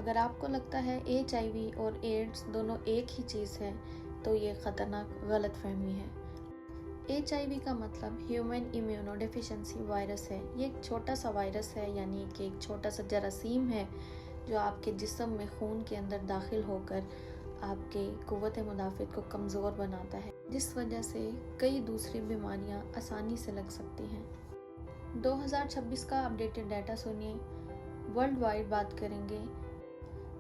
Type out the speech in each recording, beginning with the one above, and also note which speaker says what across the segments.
Speaker 1: अगर आपको लगता है HIV और एड्स दोनों एक ही चीज़ है तो ये ख़तरनाक गलतफहमी है। HIV का मतलब ह्यूमन इम्यूनोडेफिशिएंसी वायरस है। ये एक छोटा सा वायरस है, यानी कि एक छोटा सा जरासीम है जो आपके जिस्म में खून के अंदर दाखिल होकर आपके क़ुव्वत मुदाफ़ित को कमज़ोर बनाता है, जिस वजह से कई दूसरी बीमारियां आसानी से लग सकती हैं। 2026 का अपडेटेड डाटा सुनिए। वर्ल्ड वाइड बात करेंगे।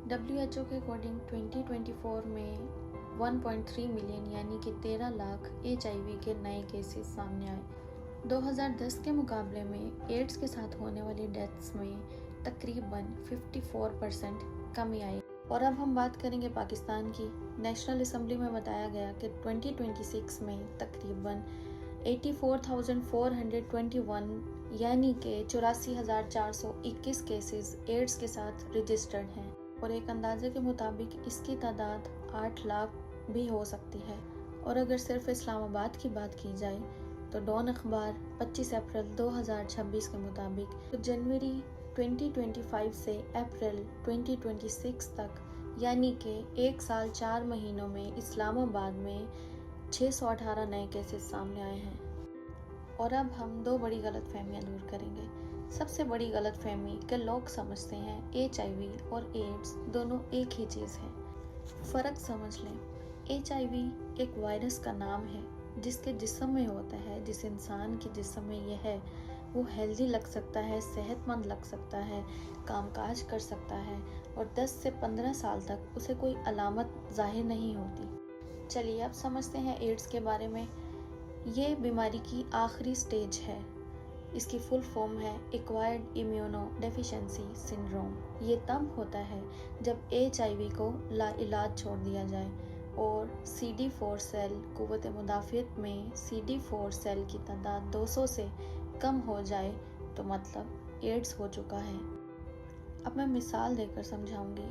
Speaker 1: WHO के अकॉर्डिंग 2024 में 1.3 मिलियन यानी कि 13 लाख HIV के नए केसेस सामने आए। 2010 के मुकाबले में एड्स के साथ होने वाली डेथ्स में तकरीबन 54% कमी आई। और अब हम बात करेंगे पाकिस्तान की। नेशनल असम्बली में बताया गया कि 2026 में तकरीबन 84,421 यानी कि 84,421 केसेस एड्स के साथ रजिस्टर्ड हैं और एक अंदाजे के मुताबिक इसकी तादाद 8 लाख भी हो सकती है। और अगर सिर्फ इस्लामाबाद की बात की जाए तो डॉन अखबार 25 अप्रैल 2026 के मुताबिक तो जनवरी 2025 से अप्रैल 2026 तक यानी कि 1 साल 4 महीनों में इस्लामाबाद में 618 नए केसेस सामने आए हैं। और अब हम दो बड़ी गलतफहमियां दूर करेंगे। सबसे बड़ी गलतफहमी कि लोग समझते हैं HIV और एड्स दोनों एक ही चीज़ है। फ़र्क समझ लें। HIV एक वायरस का नाम है जिसके जिस्म में होता है। जिस इंसान के जिस्म में यह है वो हेल्दी लग सकता है, सेहतमंद लग सकता है, कामकाज कर सकता है और 10 से 15 साल तक उसे कोई अलामत जाहिर नहीं होती। चलिए अब समझते हैं एड्स के बारे में। ये बीमारी की आखिरी स्टेज है। इसकी फुल फॉर्म है एक्वायर्ड इम्यूनोडेफिशिएंसी सिंड्रोम। ये तब होता है जब HIV को लाइलाज छोड़ दिया जाए और CD4 सेल क़ुव्वत मुदाफ़ियत में CD4 सेल की तादाद 200 से कम हो जाए तो मतलब एड्स हो चुका है। अब मैं मिसाल देकर समझाऊंगी।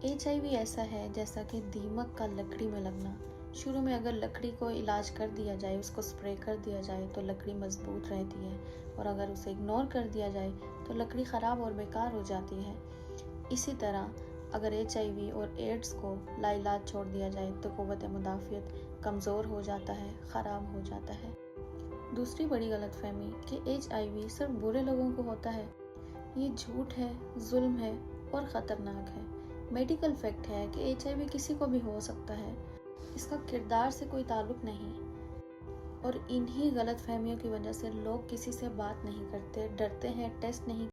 Speaker 1: HIV ऐसा है जैसा कि दीमक का लकड़ी में लगना। शुरू में अगर लकड़ी को इलाज कर दिया जाए, उसको स्प्रे कर दिया जाए तो लकड़ी मजबूत रहती है और अगर उसे इग्नोर कर दिया जाए तो लकड़ी ख़राब और बेकार हो जाती है। इसी तरह अगर HIV और एड्स को लाइलाज छोड़ दिया जाए तो क़ुव्वत मुदाफ़ियत कमज़ोर हो जाता है, ख़राब हो जाता है। दूसरी बड़ी गलतफहमी कि HIV सिर्फ बुरे लोगों को होता है। ये झूठ है, जुल्म है और ख़तरनाक है। मेडिकल फैक्ट है कि HIV किसी को भी हो सकता है। इसका किरदार से कोई ताल्लुक नहीं और इन्हीं गलतफहमियों की वजह से लोग किसी से बात नहीं करते, डरते हैं, टेस्ट नहीं